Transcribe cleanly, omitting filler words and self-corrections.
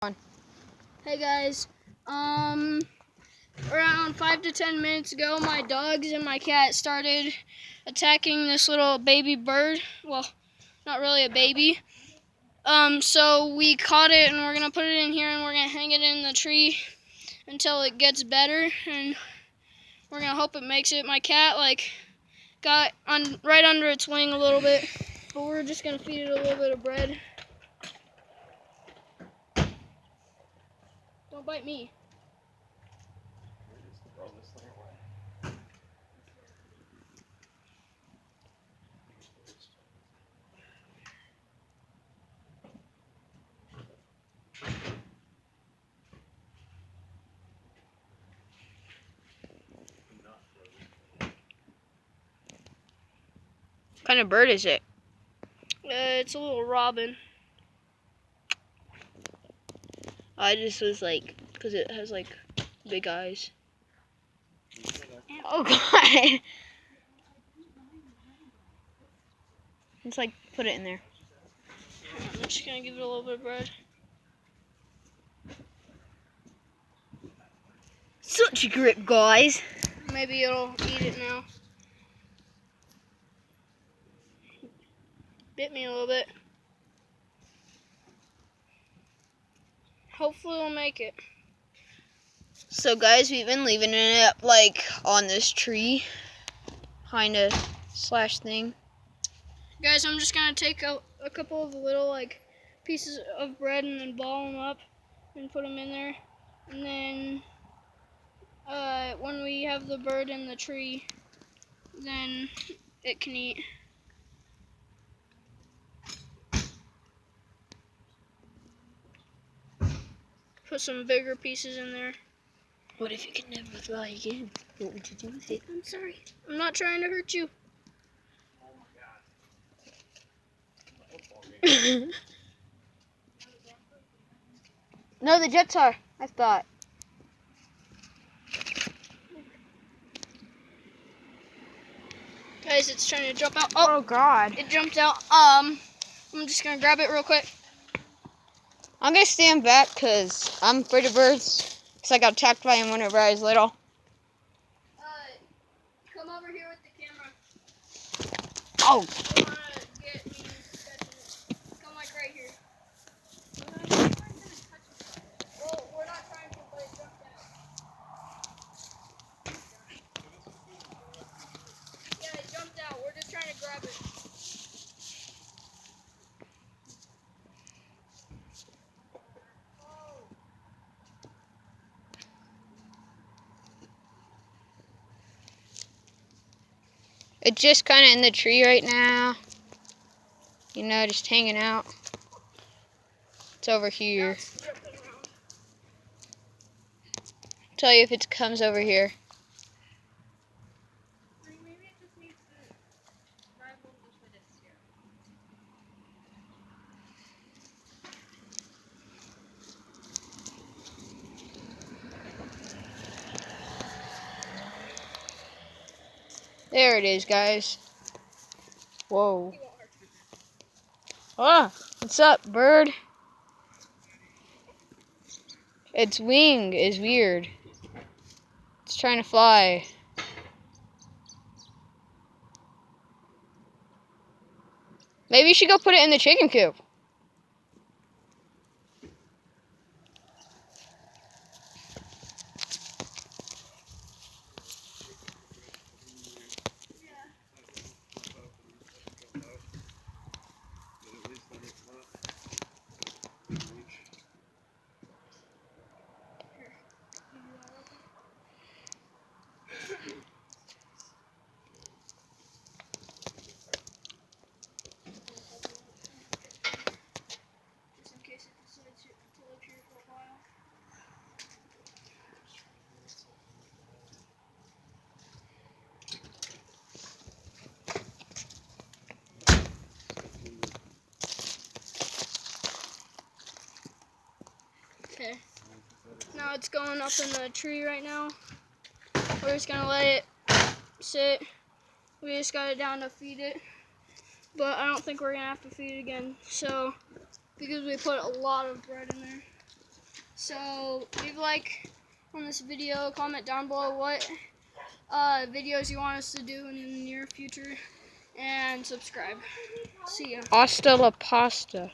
Hey guys, around 5 to 10 minutes ago, my dogs and my cat started attacking this little baby bird. Well, not really a baby. So we caught it and we're gonna put it in here and we're gonna hang it in the tree until it gets better, and we're gonna hope it makes it. My cat got right under its wing a little bit, but we're just gonna feed it a little bit of bread. Don't bite me. What kind of bird is it? It's a little robin. I just was because it has big eyes. Oh God! Let's put it in there. I'm just gonna give it a little bit of bread. Such a grip, guys. Maybe it'll eat it now. Bit me a little bit. Hopefully we'll make it. So guys, we've been leaving it on this tree, kind of slash thing. Guys, I'm just gonna take a couple of little pieces of bread and then ball them up and put them in there. And then when we have the bird in the tree, then it can eat. Put some bigger pieces in there. What if it can never fly again? What would you do with it? I'm sorry. I'm not trying to hurt you. No, the jets are. I thought. Guys, it's trying to jump out. Oh God! It jumped out. I'm just gonna grab it real quick. I'm gonna stand back because I'm afraid of birds. Cause I got attacked by them whenever I was little. Come over here with the camera. Oh! You wanna get me catching it? Come right here. Well, we're not trying to, but it jumped out. Yeah, it jumped out. We're just trying to grab it. It's just kind of in the tree right now. You know, just hanging out. It's over here. Tell you if it comes over here. Maybe it just needs to drive over this here. There it is, guys. Whoa. Ah, what's up, bird? Its wing is weird. It's trying to fly. Maybe you should go put it in the chicken coop. Just in case it decides to live here for a while. Okay. Now it's going up in the tree right now. We're just gonna let it sit. We just got it down to feed it. But I don't think we're gonna have to feed it again. So, because we put a lot of bread in there. So leave a like on this video, comment down below what videos you want us to do in the near future, and subscribe. See ya. Hasta la pasta.